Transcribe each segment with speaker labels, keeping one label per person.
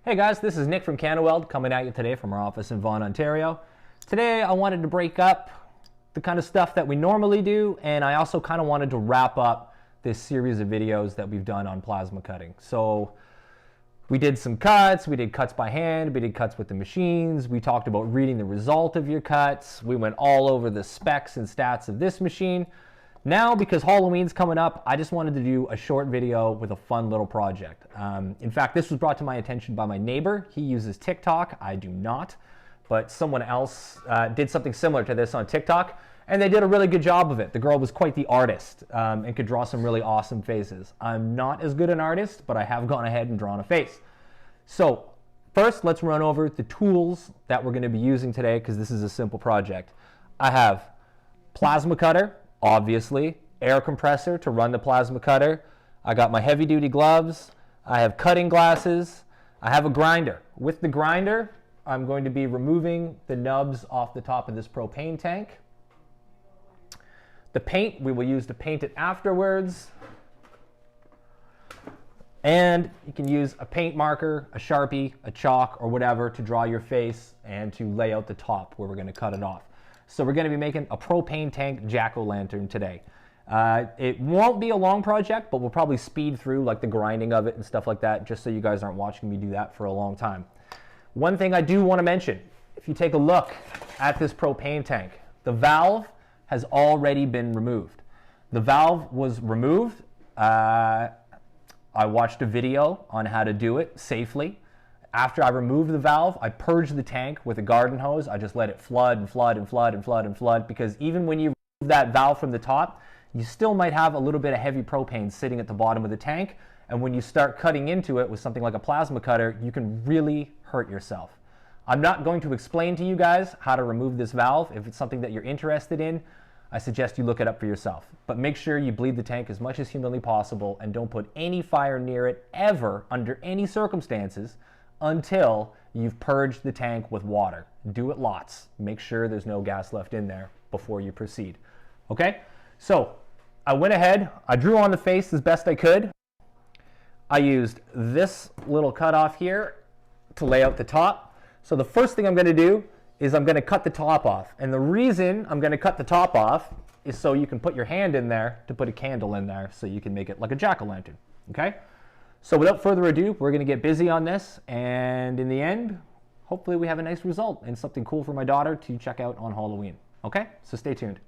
Speaker 1: Hey guys, this is Nick from Canaweld coming at you today from our office in Vaughan, Ontario. Today I wanted to break up the kind of stuff that we normally do, and I also kind of wanted to wrap up this series of videos that we've done on plasma cutting. So we did some cuts, we did cuts by hand, we did cuts with the machines, we talked about reading the result of your cuts, we went all over the specs and stats of this machine. Now, because Halloween's coming up, I just wanted to do a short video with a fun little project. In fact, this was brought to my attention by my neighbor. He uses TikTok, I do not, but someone else did something similar to this on TikTok, and they did a really good job of it. The girl was quite the artist and could draw some really awesome faces. I'm not as good an artist, but I have gone ahead and drawn a face. So first, let's run over the tools that we're going to be using today, because this is a simple project. I have plasma cutter, obviously, air compressor to run the plasma cutter. I got my heavy duty gloves. I have cutting glasses. I have a grinder. With the grinder, I'm going to be removing the nubs off the top of this propane tank. The paint, we will use to paint it afterwards. And you can use a paint marker, a Sharpie, a chalk, or whatever to draw your face and to lay out the top where we're going to cut it off. So we're going to be making a propane tank jack-o'-lantern today. It won't be a long project, but we'll probably speed through like the grinding of it and stuff like that, just so you guys aren't watching me do that for a long time. One thing I do want to mention, if you take a look at this propane tank, the valve has already been removed. The valve was removed. I watched a video on how to do it safely. After I removed the valve, I purged the tank with a garden hose. I just let it flood and flood and flood and flood and flood, because even when you remove that valve from the top, you still might have a little bit of heavy propane sitting at the bottom of the tank, and when you start cutting into it with something like a plasma cutter, you can really hurt yourself. I'm not going to explain to you guys how to remove this valve. If it's something that you're interested in, I suggest you look it up for yourself. But make sure you bleed the tank as much as humanly possible and don't put any fire near it ever, under any circumstances, until you've purged the tank with water. Do it lots. Make sure there's no gas left in there before you proceed. Okay? So I went ahead, I drew on the face as best I could. I used this little cutoff here to lay out the top. So the first thing I'm going to do is I'm going to cut the top off. And the reason I'm going to cut the top off is so you can put your hand in there to put a candle in there, so you can make it like a jack-o'-lantern. Okay? So without further ado, we're going to get busy on this, and in the end, hopefully we have a nice result and something cool for my daughter to check out on Halloween. Okay? So stay tuned.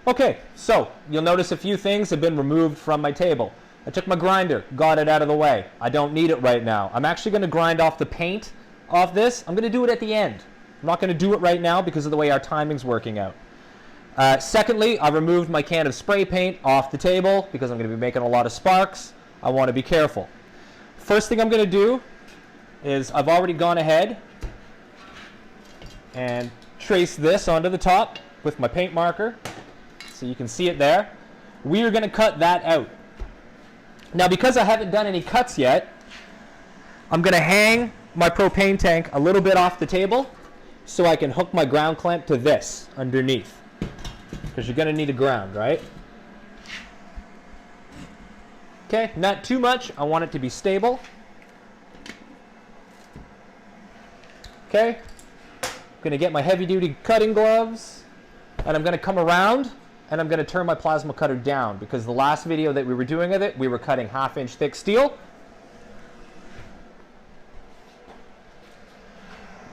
Speaker 1: Okay, so you'll notice a few things have been removed from my table. I took my grinder, got it out of the way. I don't need it right now. I'm actually going to grind off the paint off this. I'm going to do it at the end. I'm not going to do it right now because of the way our timing's working out. Secondly, I removed my can of spray paint off the table because I'm going to be making a lot of sparks. I want to be careful. First thing I'm going to do is I've already gone ahead and traced this onto the top with my paint marker, so you can see it there. We are going to cut that out. Now, because I haven't done any cuts yet, I'm going to hang my propane tank a little bit off the table so I can hook my ground clamp to this underneath, because you're going to need a ground, right? Okay, not too much. I want it to be stable. Okay, I'm going to get my heavy-duty cutting gloves, and I'm going to come around and I'm going to turn my plasma cutter down, because the last video that we were doing with it, we were cutting 1/2-inch thick steel.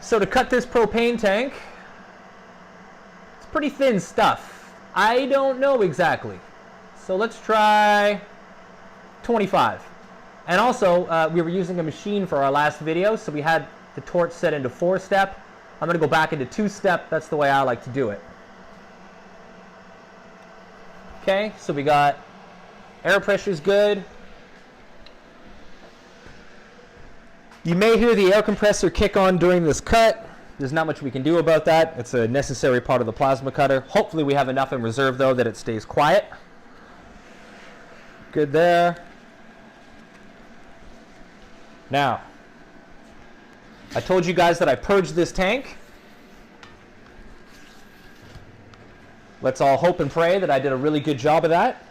Speaker 1: So to cut this propane tank, it's pretty thin stuff. I don't know exactly. So let's try 25. And also, we were using a machine for our last video, so we had the torch set into 4-step. I'm going to go back into 2-step. That's the way I like to do it. Okay, so we got air pressure's good. You may hear the air compressor kick on during this cut. There's not much we can do about that. It's a necessary part of the plasma cutter. Hopefully we have enough in reserve though that it stays quiet. Good there. Now, I told you guys that I purged this tank. Let's all hope and pray that I did a really good job of that.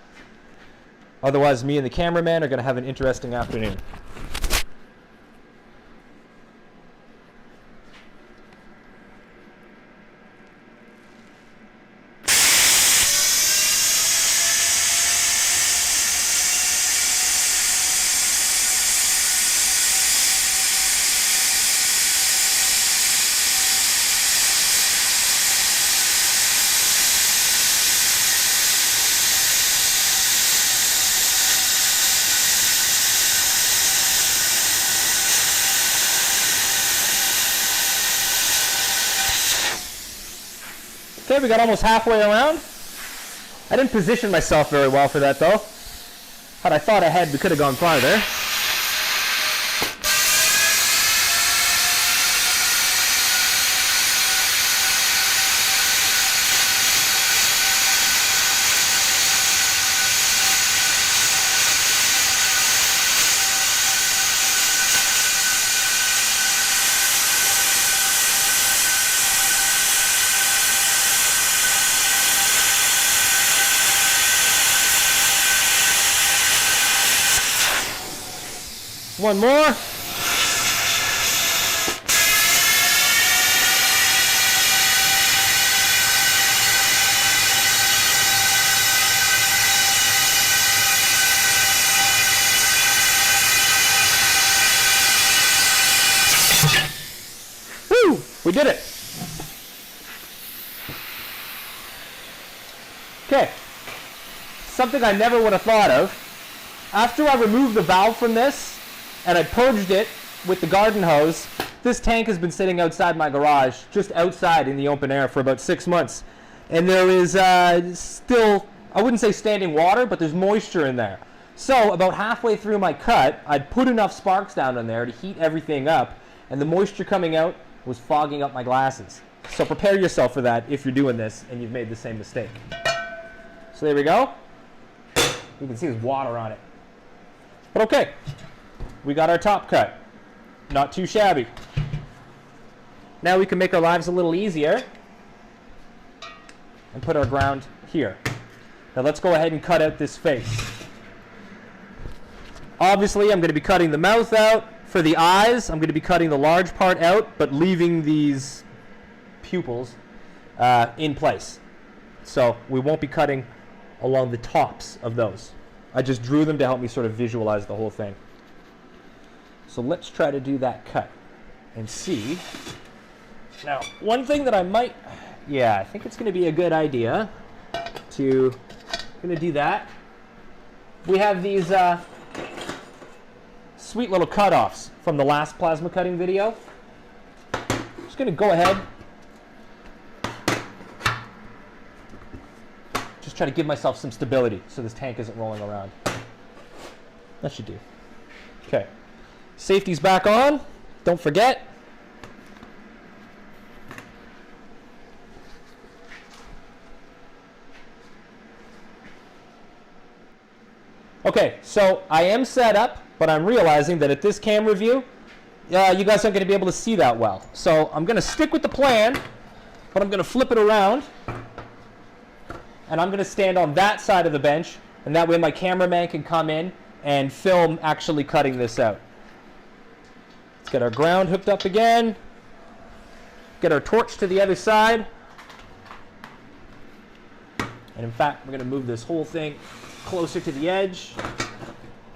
Speaker 1: Otherwise, me and the cameraman are going to have an interesting afternoon. Okay, we got almost halfway around. I didn't position myself very well for that though. Had I thought ahead, we could have gone farther. One more. Woo! We did it. Okay. Something I never would have thought of. After I removed the valve from this, and I purged it with the garden hose, this tank has been sitting outside my garage, just outside in the open air for about 6 months. And there is still, I wouldn't say standing water, but there's moisture in there. So about halfway through my cut, I'd put enough sparks down in there to heat everything up, and the moisture coming out was fogging up my glasses. So prepare yourself for that if you're doing this and you've made the same mistake. So there we go. You can see there's water on it. But okay. We got our top cut. Not too shabby. Now we can make our lives a little easier and put our ground here. Now let's go ahead and cut out this face. Obviously, I'm going to be cutting the mouth out. For the eyes, I'm going to be cutting the large part out, but leaving these pupils in place. So we won't be cutting along the tops of those. I just drew them to help me sort of visualize the whole thing. So let's try to do that cut and see. Now, one thing that I might, I think it's going to be a good idea to, going to do that. We have these sweet little cutoffs from the last plasma cutting video. Just going to go ahead, just try to give myself some stability so this tank isn't rolling around. That should do. Okay. Safety's back on. Don't forget. Okay, so I am set up, but I'm realizing that at this camera view, you guys aren't going to be able to see that well. So I'm going to stick with the plan, but I'm going to flip it around, and I'm going to stand on that side of the bench, and that way my cameraman can come in and film actually cutting this out. Let's get our ground hooked up again. Get our torch to the other side. And in fact, we're going to move this whole thing closer to the edge.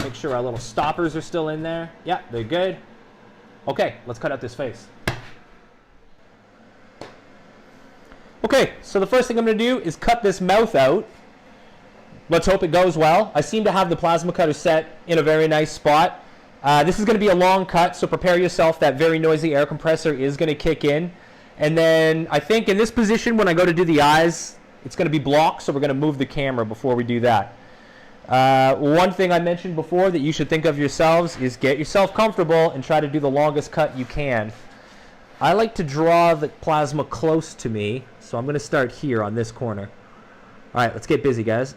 Speaker 1: Make sure our little stoppers are still in there. Yeah, they're good. Okay, let's cut out this face. Okay, so the first thing I'm going to do is cut this mouth out. Let's hope it goes well. I seem to have the plasma cutter set in a very nice spot. This is going to be a long cut, so prepare yourself. That very noisy air compressor is going to kick in. And then I think in this position, when I go to do the eyes, it's going to be blocked, so we're going to move the camera before we do that. One thing I mentioned before that you should think of yourselves is get yourself comfortable and try to do the longest cut you can. I like to draw the plasma close to me, so I'm going to start here on this corner. All right, let's get busy, guys.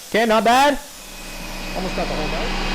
Speaker 1: Okay, not bad.
Speaker 2: Almost got the whole belt.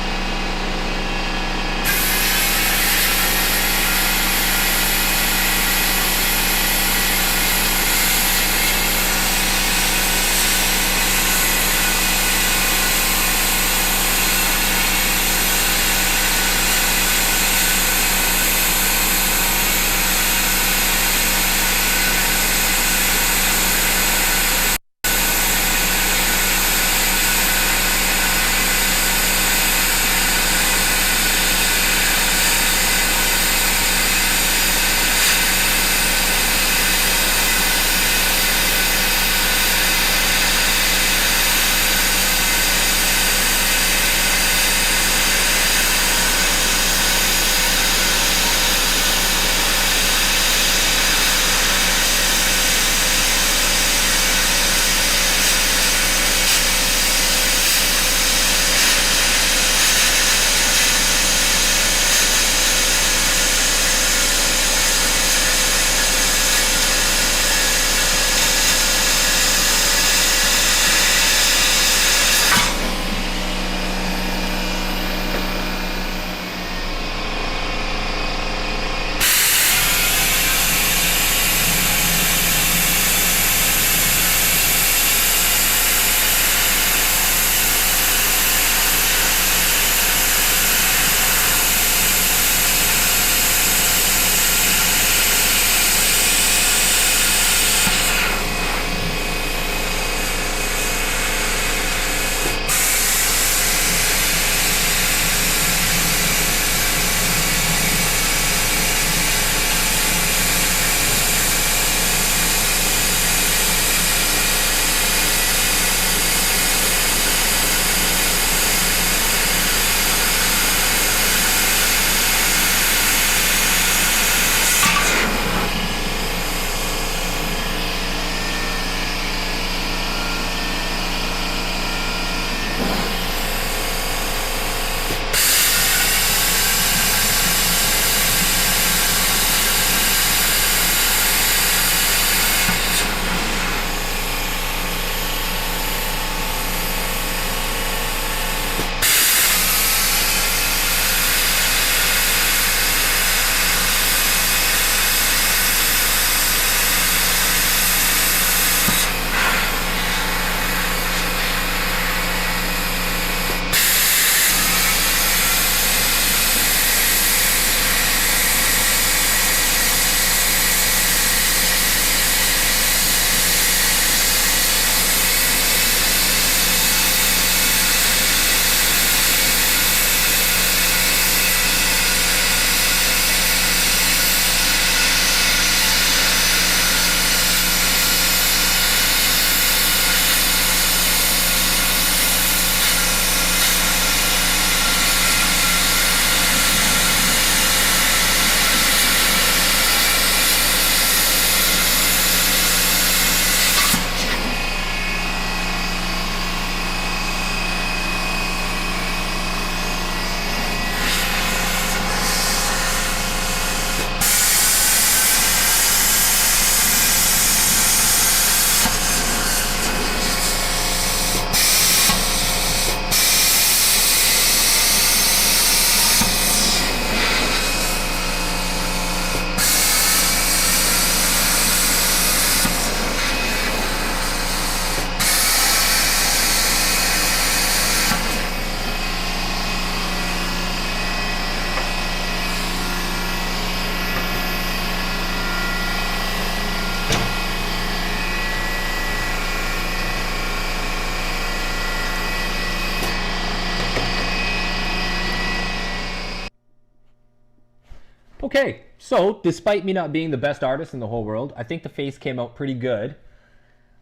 Speaker 1: Okay, so despite me not being the best artist in the whole world, I think the face came out pretty good.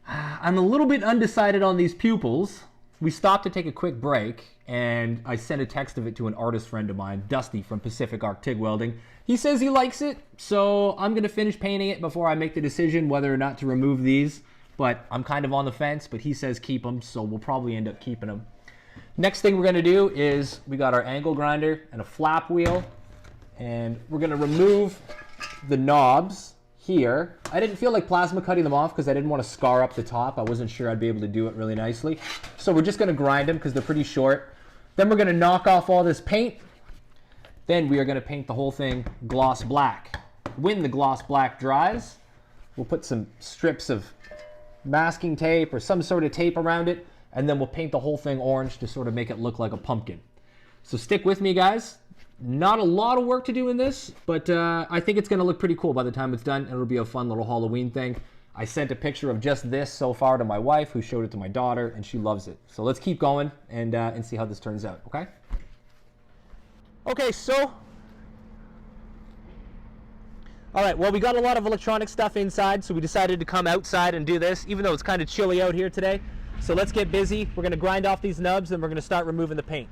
Speaker 1: I'm a little bit undecided on these pupils. We stopped to take a quick break, and I sent a text of it to an artist friend of mine, Dusty from Pacific Arc TIG Welding. He says he likes it, so I'm going to finish painting it before I make the decision whether or not to remove these. But I'm kind of on the fence, but he says keep them, so we'll probably end up keeping them. Next thing we're going to do is we got our angle grinder and a flap wheel, and we're going to remove the knobs here. I didn't feel like plasma cutting them off because I didn't want to scar up the top. I wasn't sure I'd be able to do it really nicely. So we're just going to grind them because they're pretty short. Then we're going to knock off all this paint. Then we are going to paint the whole thing gloss black. When the gloss black dries, we'll put some strips of masking tape or some sort of tape around it, and then we'll paint the whole thing orange to sort of make it look like a pumpkin. So stick with me, guys. Not a lot of work to do in this, but I think it's going to look pretty cool by the time it's done. It'll be a fun little Halloween thing. I sent a picture of just this so far to my wife, who showed it to my daughter, and she loves it. So let's keep going and see how this turns out, okay? Okay, so... All right, well, we got a lot of electronic stuff inside, so we decided to come outside and do this, even though it's kind of chilly out here today. So let's get busy. We're going to grind off these nubs, and we're going to start removing the paint.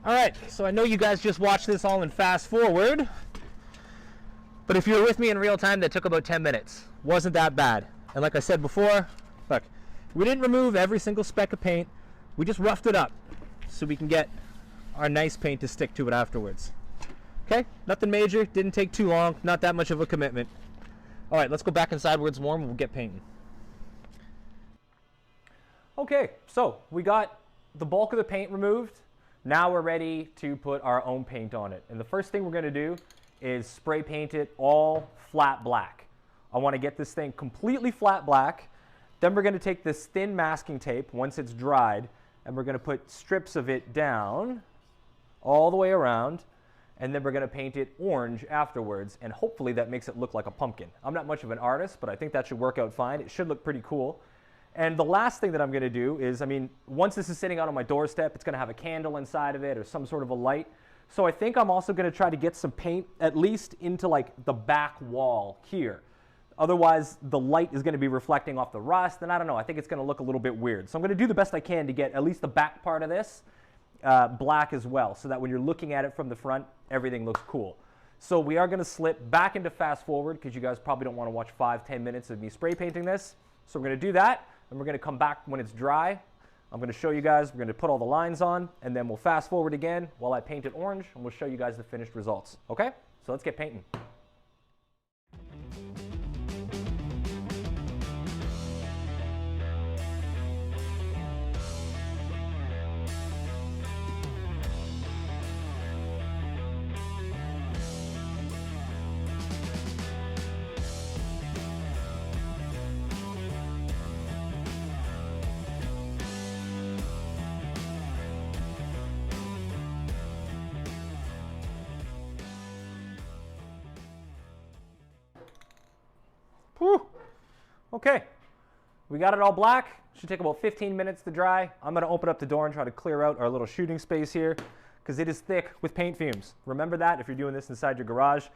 Speaker 1: All right, so I know you guys just watched this all in fast forward, but if you were with me in real time, that took about 10 minutes. Wasn't that bad. And like I said before, look, we didn't remove every single speck of paint. We just roughed it up so we can get our nice paint to stick to it afterwards. Okay, nothing major, didn't take too long, not that much of a commitment. All right, let's go back inside where it's warm and we'll get painting. Okay, so we got the bulk of the paint removed. Now we're ready to put our own paint on it. And the first thing we're going to do is spray paint it all flat black. I want to get this thing completely flat black. Then we're going to take this thin masking tape once it's dried, and we're going to put strips of it down all the way around, and then we're going to paint it orange afterwards, and hopefully that makes it look like a pumpkin. I'm not much of an artist, but I think that should work out fine. It should look pretty cool. And the last thing that I'm going to do is, I mean, once this is sitting out on my doorstep, it's going to have a candle inside of it or some sort of a light. So I think I'm also going to try to get some paint at least into like the back wall here. Otherwise, the light is going to be reflecting off the rust, and I don't know, I think it's going to look a little bit weird. So I'm going to do the best I can to get at least the back part of this black as well, so that when you're looking at it from the front, everything looks cool. So we are going to slip back into fast forward because you guys probably don't want to watch 5-10 minutes of me spray painting this. So we're going to do that. And we're going to come back when it's dry. I'm going to show you guys, we're going to put all the lines on, and then we'll fast forward again while I paint it orange, and we'll show you guys the finished results. Okay? So let's get painting. Whew. Okay, we got it all black. Should take about 15 minutes to dry. I'm going to open up the door and try to clear out our little shooting space here because it is thick with paint fumes. Remember that if you're doing this inside your garage.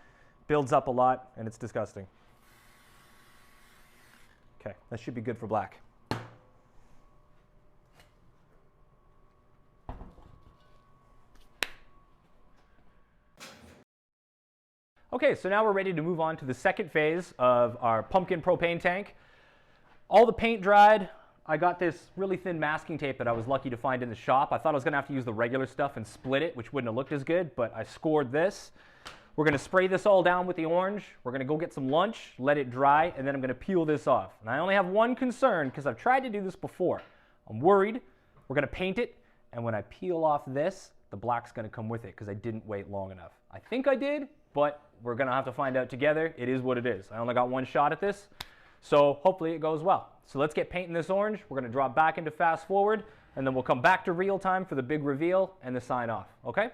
Speaker 1: Builds up a lot and it's disgusting. Okay, that should be good for black. Okay, so now we're ready to move on to the second phase of our pumpkin propane tank. All the paint dried. I got this really thin masking tape that I was lucky to find in the shop. I thought I was going to have to use the regular stuff and split it, which wouldn't have looked as good, but I scored this. We're going to spray this all down with the orange. We're going to go get some lunch, let it dry, and then I'm going to peel this off. And I only have one concern because I've tried to do this before. I'm worried. We're going to paint it, and when I peel off this, the black's going to come with it because I didn't wait long enough. I think I did, but we're going to have to find out together. It is what it is. I only got one shot at this, so hopefully it goes well. So let's get painting this orange. We're going to drop back into fast forward, and then we'll come back to real time for the big reveal and the sign off, okay?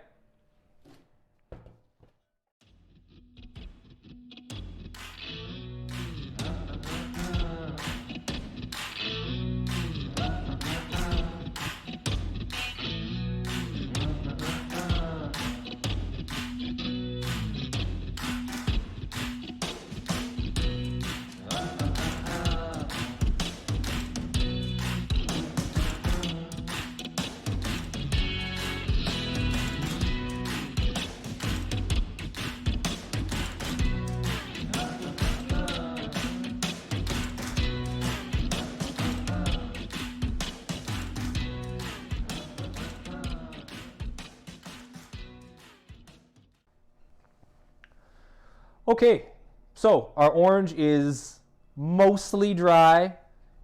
Speaker 1: Okay, so our orange is mostly dry.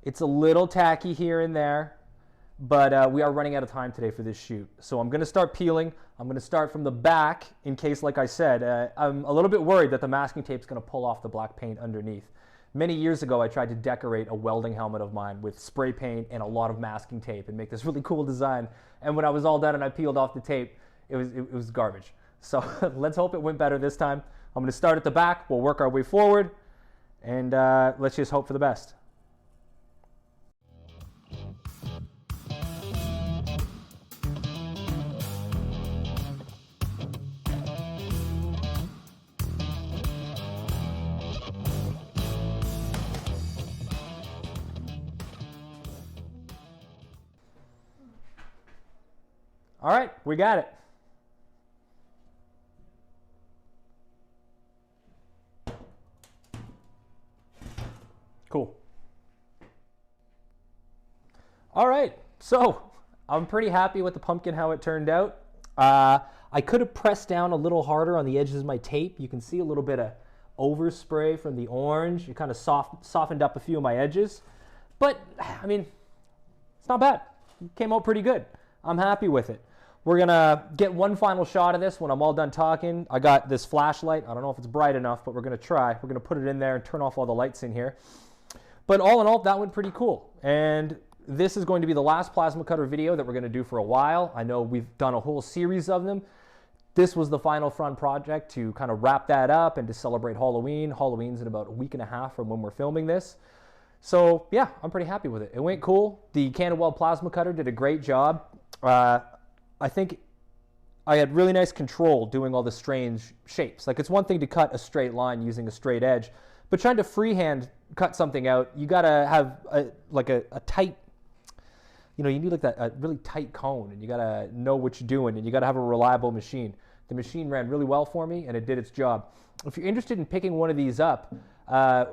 Speaker 1: It's a little tacky here and there, but we are running out of time today for this shoot. So I'm gonna start peeling. I'm gonna start from the back in case, like I said, I'm a little bit worried that the masking tape's gonna pull off the black paint underneath. Many years ago, I tried to decorate a welding helmet of mine with spray paint and a lot of masking tape and make this really cool design. And when I was all done and I peeled off the tape, it was garbage. So let's hope it went better this time. I'm gonna start at the back, we'll work our way forward, and let's just hope for the best. All right, we got it. Cool. All right, so I'm pretty happy with the pumpkin, how it turned out. I could have pressed down a little harder on the edges of my tape. You can see a little bit of overspray from the orange. It kind of softened up a few of my edges. But, I mean, it's not bad. It came out pretty good. I'm happy with it. We're gonna get one final shot of this when I'm all done talking. I got this flashlight. I don't know if it's bright enough, but we're gonna try. We're gonna put it in there and turn off all the lights in here. But all in all, that went pretty cool. And this is going to be the last plasma cutter video that we're gonna do for a while. I know we've done a whole series of them. This was the final front project to kind of wrap that up and to celebrate Halloween. Halloween's in about a week and a half from when we're filming this. So yeah, I'm pretty happy with it. It went cool. The Canaweld plasma cutter did a great job. I think I had really nice control doing all the strange shapes. Like, it's one thing to cut a straight line using a straight edge, but trying to freehand cut something out, you gotta have a tight, you know, you need like a really tight cone, and you gotta know what you're doing, and you gotta have a reliable machine. The machine ran really well for me, and it did its job. If you're interested in picking one of these up,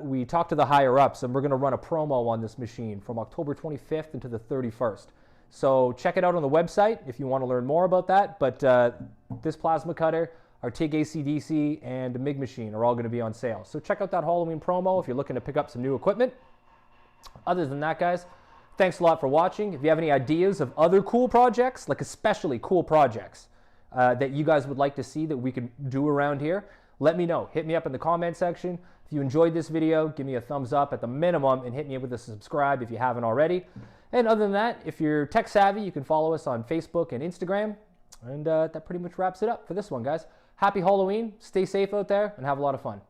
Speaker 1: we talked to the higher ups, and we're gonna run a promo on this machine from October 25th into the 31st. So check it out on the website if you want to learn more about that. But this plasma cutter, our TIG AC/DC, and MIG machine are all going to be on sale. So check out that Halloween promo if you're looking to pick up some new equipment. Other than that, guys, thanks a lot for watching. If you have any ideas of other cool projects, like especially cool projects that you guys would like to see that we can do around here, let me know. Hit me up in the comment section. If you enjoyed this video, give me a thumbs up at the minimum, and hit me up with a subscribe if you haven't already. And other than that, if you're tech savvy, you can follow us on Facebook and Instagram. And that pretty much wraps it up for this one, guys. Happy Halloween, stay safe out there, and have a lot of fun.